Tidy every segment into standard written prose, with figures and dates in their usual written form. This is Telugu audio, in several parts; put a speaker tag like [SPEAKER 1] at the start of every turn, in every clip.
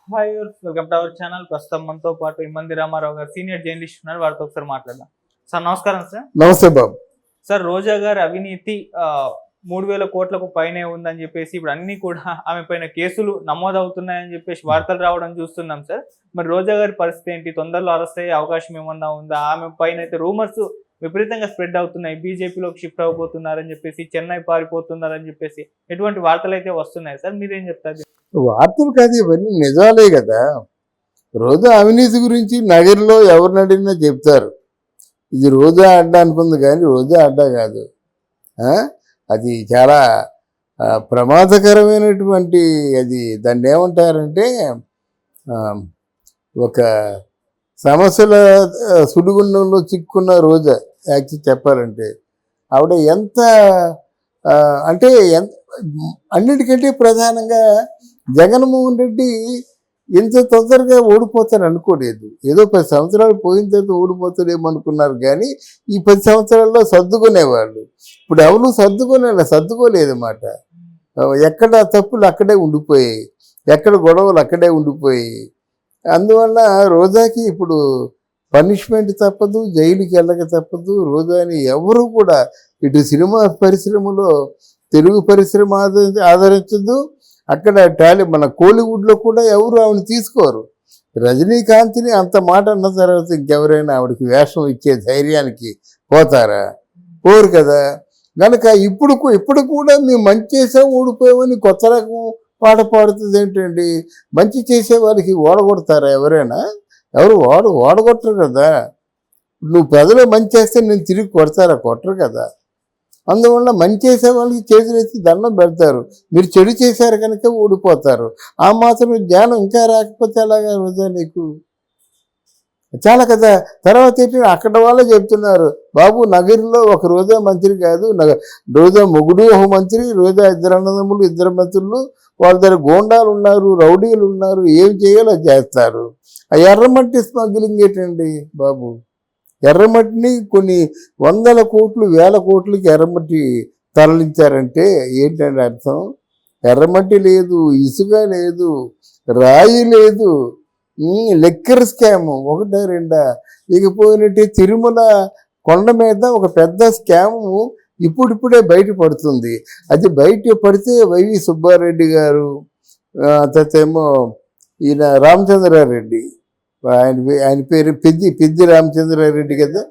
[SPEAKER 1] Hi welcome to our channel. ప్రస్తుతం మనతో పాటు ఇమ్మంది రామారావు గారు సీనియర్ జర్నలిస్ట్ ఉన్నారు. వారితో ఒకసారి మాట్లాడదాం. సార్ నమస్కారం సార్.
[SPEAKER 2] నమస్తే బాబు.
[SPEAKER 1] సార్ రోజా గారి అవినీతి 3,000 కోట్లకు పైనే ఉందని చెప్పేసి ఇప్పుడు అన్ని కూడా ఆమె పైన కేసులు నమోదవుతున్నాయని చెప్పేసి వార్తలు రావడం చూస్తున్నాం సార్. మరి రోజా గారి పరిస్థితి ఏంటి? తొందరలో అరెస్ట్ అయ్యే అవకాశం ఏమన్నా ఉందా? ఆమె పైన అయితే రూమర్స్ విపరీతంగా స్ప్రెడ్ అవుతున్నాయి. బీజేపీలోకి షిఫ్ట్ అవబోతున్నారని చెప్పేసి, చెన్నై పారిపోతున్నారని చెప్పేసి ఎటువంటి వార్తలు అయితే వస్తున్నాయి సార్. మీరేం చెప్తారు?
[SPEAKER 2] వార్తలు కాదు, ఇవన్నీ నిజాలే కదా. రోజా అవినీతి గురించి నగరంలో ఎవరిని అడిగినా చెప్తారు. ఇది రోజా అడ్డా అనుకుంది కానీ రోజా అడ్డా కాదు. అది చాలా ప్రమాదకరమైనటువంటి, అది దాన్ని ఏమంటారంటే ఒక సమస్యల సుడిగుండంలో చిక్కున్న రోజా. యాక్చువల్ చెప్పాలంటే ఆవిడ ఎంత అంటే అన్నిటికంటే ప్రధానంగా జగన్మోహన్ రెడ్డి ఇంత తొందరగా ఓడిపోతారు అనుకోలేదు. ఏదో 10 సంవత్సరాలు పోయిన తర్వాత ఓడిపోతాడేమో అనుకున్నారు, కానీ ఈ 10 సంవత్సరాల్లో సర్దుకునేవాళ్ళు. ఇప్పుడు ఎవరు సర్దుకోలేదన్నమాట. ఎక్కడ తప్పులు అక్కడే ఉండిపోయాయి, ఎక్కడ గొడవలు అక్కడే ఉండిపోయాయి. అందువల్ల రోజాకి ఇప్పుడు పనిష్మెంట్ తప్పదు, జైలుకి వెళ్ళక తప్పదు. రోజాని ఎవరు కూడా ఇటు సినిమా పరిశ్రమలో, తెలుగు పరిశ్రమ ఆదరించదు, అక్కడ మన కోలీవుడ్లో కూడా ఎవరు ఆవిడని తీసుకోరు. రజనీకాంత్ని అంత మాట అన్న తర్వాత ఇంకెవరైనా ఆవిడకి వేషం ఇచ్చే ధైర్యానికి పోతారా? పోరు కదా. కనుక ఇప్పుడు కూడా మేము మంచి చేసాం ఓడిపోయామని కొత్త రకం పాట పాడుతుంది ఏంటండి? మంచి చేసే వాళ్ళకి ఓడగొడతారా ఎవరైనా? ఎవరు ఓడగొట్టరు కదా. నువ్వు ప్రజలు మంచి చేస్తే నేను తిరిగి కొట్టరు కదా. అందువల్ల మంచి చేసే వాళ్ళకి చేతులెత్తి దండం పెడతారు. మీరు చెడు చేశారు కనుక ఓడిపోతారు. ఆ మాత్రం జ్ఞానం ఇంకా రాకపోతే ఎలాగా రోజా నీకు? చాలా కదా. తర్వాత ఏంటి, అక్కడ వాళ్ళే చెప్తున్నారు, బాబు నగరిలో ఒక రోజా మంత్రి కాదు, రోజా మొగుడు ఒక మంత్రి, రోజా ఇద్దరు అన్నదమ్ములు, ఇద్దరు మంత్రులు, వాళ్ళ దగ్గర గోండాలు ఉన్నారు, రౌడీలు ఉన్నారు, ఏం చేయాలో చేస్తారు. ఆ ఎర్రమట్టి స్మగ్లింగ్ ఏంటండి బాబు? ఎర్రమట్టిని కొన్ని 100 కోట్లు 1000 కోట్లకి ఎర్రమట్టి తరలించారంటే ఏంటంటే అర్థం? ఎర్రమట్టి లేదు, ఇసుక లేదు, రాయి లేదు, లెక్కర్ స్కాము 1 2. ఇకపోయినట్టే తిరుమల కొండ మీద ఒక పెద్ద స్కాము ఇప్పుడిప్పుడే బయటపడుతుంది. అది బయట పడితే వైవి సుబ్బారెడ్డి గారు, తర్వాతేమో ఈయన రామచంద్రారెడ్డి, ఆయన పేరు పెద్ది రామచంద్రారెడ్డి కదా,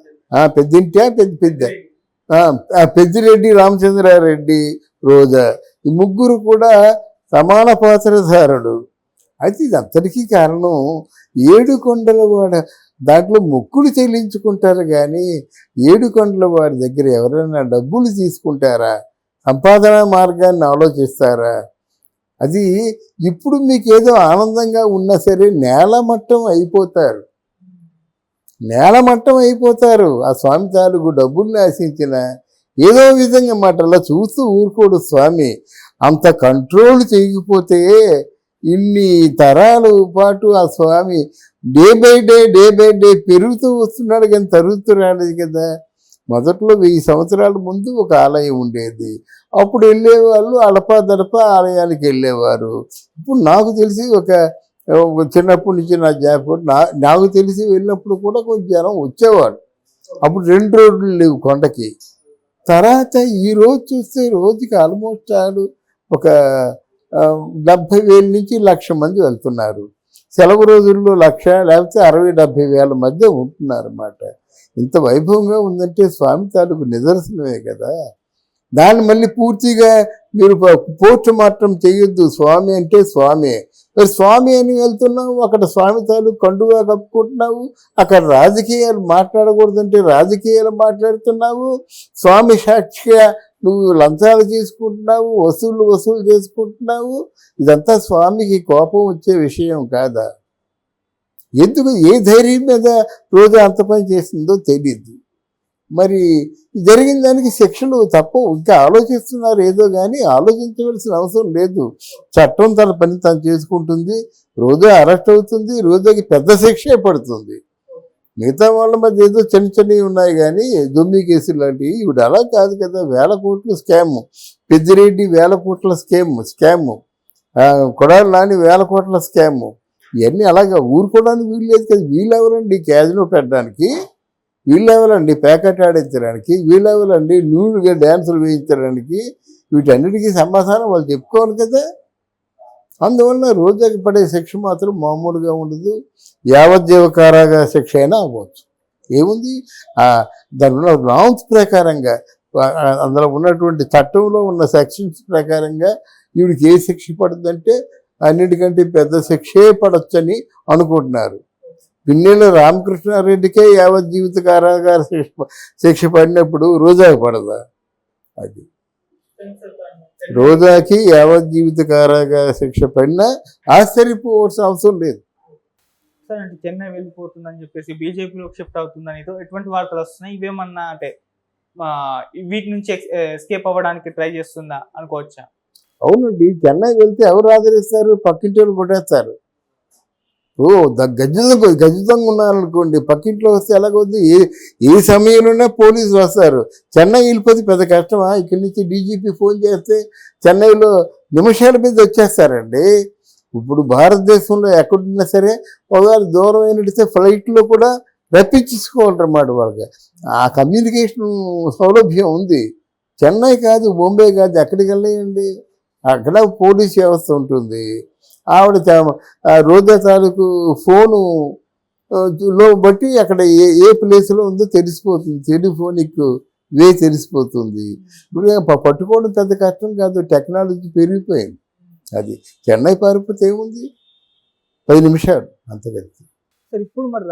[SPEAKER 2] పెద్దిరెడ్డి రామచంద్రారెడ్డి, రోజా, ఈ ముగ్గురు కూడా సమాన పాత్రధారుడు. అయితే ఇదంతటికీ కారణం ఏడుకొండలవాడ. దాంట్లో మొక్కులు చెల్లించుకుంటారు కానీ ఏడుకొండలవాడి దగ్గర ఎవరైనా డబ్బులు తీసుకుంటారా? సంపాదన మార్గాన్ని ఆలోచిస్తారా? అది ఇప్పుడు మీకు ఏదో ఆనందంగా ఉన్నా సరే నేలమట్టం అయిపోతారు. ఆ స్వామి తాలూకు డబ్బుల్ని ఆశించిన ఏదో విధంగా మాట అలా చూస్తూ ఊరుకోడు స్వామి. అంత కంట్రోల్ చేయకపోతే ఇన్ని తరాలు పాటు ఆ స్వామి డే బై డే పెరుగుతూ వస్తున్నాడు, కానీ తరుగుతూ రాలేదు కదా. మొదట్లో 1000 సంవత్సరాల ముందు ఒక ఆలయం ఉండేది. అప్పుడు వెళ్ళేవాళ్ళు అడపాదడప ఆలయానికి వెళ్ళేవారు. ఇప్పుడు నాకు తెలిసి ఒక చిన్నప్పటి నుంచి నా జ్ఞాపకం, నాకు తెలిసి వెళ్ళినప్పుడు కూడా కొంచెం జనం వచ్చేవాడు. అప్పుడు 2 రోడ్లు లేవు కొండకి. తర్వాత ఈరోజు చూస్తే రోజుకి ఆల్మోస్ట్ ఒక 70,000 నుంచి 1,00,000 మంది వెళ్తున్నారు. సెలవు రోజుల్లో 1,00,000 లేకపోతే 60-70 వేల మధ్య ఉంటున్నారు అన్నమాట. ఇంత వైభవంగా ఉందంటే స్వామి తాలూకు నిదర్శనమే కదా. దాన్ని మళ్ళీ పూర్తిగా మీరు పోస్ట్ మార్టం చేయొద్దు. స్వామి అంటే స్వామి. మరి స్వామి అని వెళ్తున్నావు, అక్కడ స్వామి తాలూకు కండుగా కప్పుకుంటున్నావు, అక్కడ రాజకీయాలు మాట్లాడకూడదంటే రాజకీయాలు మాట్లాడుతున్నావు, స్వామి సాక్షిగా నువ్వు లంచాలు తీసుకుంటున్నావు, వసూలు చేసుకుంటున్నావు. ఇదంతా స్వామికి కోపం వచ్చే విషయం కాదా? ఎందుకు, ఏ ధైర్యం మీద రోజా అంత పని చేసిందో తెలియదు. మరి జరిగిన దానికి శిక్షలు తప్పవు. ఇంకా ఆలోచిస్తున్నారు ఏదో, కానీ ఆలోచించవలసిన అవసరం లేదు. చట్టం తన పని తను చేసుకుంటుంది. రోజా అరెస్ట్ అవుతుంది, రోజాకి పెద్ద శిక్షే పడుతుంది. మిగతా వాళ్ళ మధ్య ఏదో చిన్నవి ఉన్నాయి కానీ దొమ్మి కేసులు లాంటివి. ఇప్పుడు అలా కాదు కదా. 1000 కోట్ల స్కాము, పెద్దిరెడ్డి 1000 కోట్ల స్కాము, కొడాలి నాని 1000 కోట్ల స్కాము, ఇవన్నీ అలాగా ఊరుకోవడానికి వీలు లేదు కదా. వీళ్ళెవరండి క్యాజినో పెట్టడానికి, వీళ్ళెవరండి ప్యాకెట్ ఆడించడానికి, వీళ్ళెవరండి న్యూడ్గా డ్యాన్సులు వేయించడానికి, వీటన్నిటికీ సమాధానం వాళ్ళు చెప్పుకోవాలి కదా. అందువల్ల రోజాకి పడే శిక్ష మాత్రం మామూలుగా ఉండదు. యావజ్జీవ కారాగార శిక్ష అయినా అవ్వచ్చు. ఏముంది దానిలో నామ్స్ ప్రకారంగా అందులో ఉన్నటువంటి చట్టంలో ఉన్న సెక్షన్స్ ప్రకారంగా ఈవిడికి ఏ శిక్ష పడుతుందంటే అన్నిటికంటే పెద్ద శిక్షే పడొచ్చని అనుకుంటున్నారు. పిన్నెల రామకృష్ణారెడ్డికే యావజ్జీవిత కారాగార శిక్ష పడినప్పుడు రోజాకి పడదా? అది రోజాకి యావజ్జీవిత కారాగార శిక్ష పడినా ఆశ్చర్యపోవాల్సిన అవసరం లేదు.
[SPEAKER 1] సార్ అంటే చెన్నై వెళ్ళిపోతుందని చెప్పేసి బీజేపీలో షిఫ్ట్ అవుతుందని ఎటువంటి వార్తలు వస్తున్నాయి? ఇవేమన్నా అంటే వీటి నుంచి ఎస్కేప్ అవ్వడానికి ట్రై చేస్తుందా అనుకోవచ్చా?
[SPEAKER 2] అవునండి, చెన్నై వెళ్తే ఎవరు ఆదరిస్తారు? పక్కింటి వాళ్ళు కొట్టేస్తారు. గజితంగా ఉన్నారనుకోండి, పక్కింట్లో వస్తే ఎలాగొద్దు? ఏ సమయంలోనే పోలీసులు వస్తారు. చెన్నై వెళ్ళిపోతే పెద్ద కష్టమా? ఇక్కడి నుంచి డీజీపీ ఫోన్ చేస్తే చెన్నైలో నిమిషాల మీద వచ్చేస్తారండి. ఇప్పుడు భారతదేశంలో ఎక్కడున్నా సరే ఒకవేళ దూరం అయినట్టే ఫ్లైట్లో కూడా రప్పించుకోవాలన్నమాట వాళ్ళకి. ఆ కమ్యూనికేషన్ సౌలభ్యం ఉంది. చెన్నై కాదు, బొంబే కాదు, ఎక్కడికి వెళ్ళండి, అక్కడ పోలీస్ వ్యవస్థ ఉంటుంది. ఆవిడ రోజా తాలూకు ఫోను లో బట్టి అక్కడ ఏ ప్లేస్లో ఉందో తెలిసిపోతుంది. టెలిఫోనిక్ వే తెలిసిపోతుంది. ఇప్పుడు పట్టుకోవడం పెద్ద కష్టం కాదు, టెక్నాలజీ పెరిగిపోయింది. అది చెన్నై పారిపోతే ఏముంది, 10 నిమిషాలు అంతగలిసి.
[SPEAKER 1] సార్ ఇప్పుడు మరి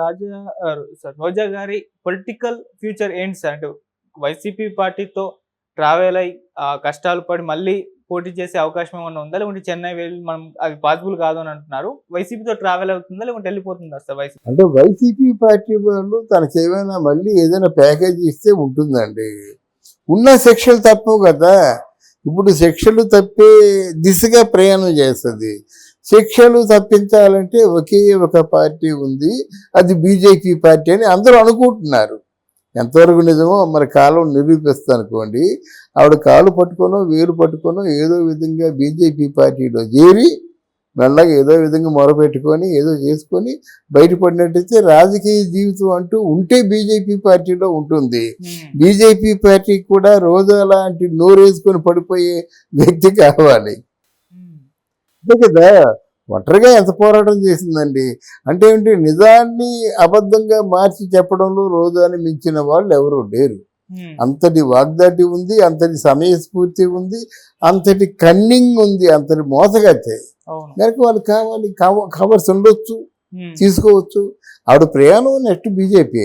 [SPEAKER 1] రోజా గారి పొలిటికల్ ఫ్యూచర్ ఏంటి సార్? అంటే వైసీపీ పార్టీతో ట్రావెల్ అయ్యి కష్టాలు పడి మళ్ళీ పోటీ చేసే అవకాశం ఏమన్నా ఉందా, లేకుంటే చెన్నై వెళ్ళి మనం అది పాసిబుల్ కాదు అని అంటున్నారు? వైసీపీతో ట్రావెల్ అవుతుందా లేకుంటే వెళ్ళిపోతుందా సార్ వైసీపీ?
[SPEAKER 2] అంటే వైసీపీ పార్టీ వాళ్ళు తనకి ఏమైనా మళ్ళీ ఏదైనా ప్యాకేజ్ ఇస్తే ఉంటుందండి. ఉన్న శిక్షలు తప్పవు కదా. ఇప్పుడు శిక్షలు తప్పే దిశగా ప్రయాణం చేస్తుంది. శిక్షలు తప్పించాలంటే ఒకే ఒక పార్టీ ఉంది, అది బీజేపీ పార్టీ అని అందరూ అనుకుంటున్నారు. ఎంతవరకు నిజమో మరి కాలం నిరూపిస్తుంది అనుకోండి. ఆవిడ కాలు పట్టుకోనో వేలు పట్టుకోనో ఏదో విధంగా బీజేపీ పార్టీలో చేరి మెల్లగా ఏదో విధంగా మొరపెట్టుకొని ఏదో చేసుకొని బయటపడినట్టయితే రాజకీయ జీవితం అంటూ ఉంటే బీజేపీ పార్టీలో ఉంటుంది. బీజేపీ పార్టీకి కూడా రోజా లాంటి నోరేసుకొని పడిపోయే వ్యక్తి కావాలి. అంతే కదా. ఒంటరిగా ఎంత పోరాటం చేసిందండి. అంటే ఏంటి, నిజాన్ని అబద్ధంగా మార్చి చెప్పడంలో రోజాని మించిన వాళ్ళు ఎవరూ లేరు. అంతటి వాగ్దాటి ఉంది, అంతటి సమయస్ఫూర్తి ఉంది, అంతటి కన్నింగ్ ఉంది, అంతటి మోసగతే. కనుక వాళ్ళు కావాలి, కవర్స్ ఉండొచ్చు, తీసుకోవచ్చు. ఆవిడ ప్రయాణం నెక్స్ట్ బీజేపీ.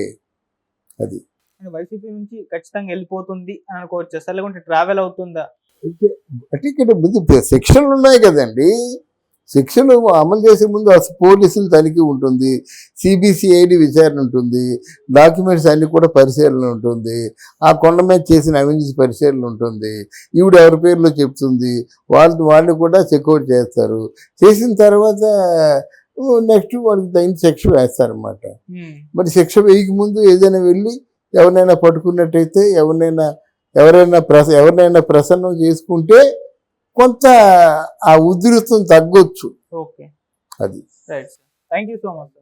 [SPEAKER 2] అది
[SPEAKER 1] వైసీపీ నుంచి ఖచ్చితంగా వెళ్ళిపోతుంది అని అనుకోవచ్చు సార్, లేకుంటే ట్రావెల్ అవుతుందా?
[SPEAKER 2] అంటే ఇక్కడ ముందు శిక్షలు ఉన్నాయి కదండి. శిక్షలు అమలు చేసే ముందు అసలు పోలీసులు తనిఖీ ఉంటుంది, సిబిసిఐడి విచారణ ఉంటుంది, డాక్యుమెంట్స్ అన్నీ కూడా పరిశీలన ఉంటుంది, ఆ కొండ మీద చేసిన అవినీతి పరిశీలన ఉంటుంది, ఈవిడ ఎవరి పేర్లో చెప్తుంది, వాళ్ళు కూడా చెక్అవుట్ చేస్తారు. చేసిన తర్వాత నెక్స్ట్ వాళ్ళకి తగిన శిక్ష వేస్తారనమాట. మరి శిక్ష వేయక ముందు ఏదైనా వెళ్ళి ఎవరినైనా పట్టుకున్నట్టయితే ఎవరినైనా ప్రసన్నం చేసుకుంటే కొంత ఆ ఉధృతం తగ్గొచ్చు.
[SPEAKER 1] ఓకే,
[SPEAKER 2] అది.
[SPEAKER 1] Right. Thank you so much.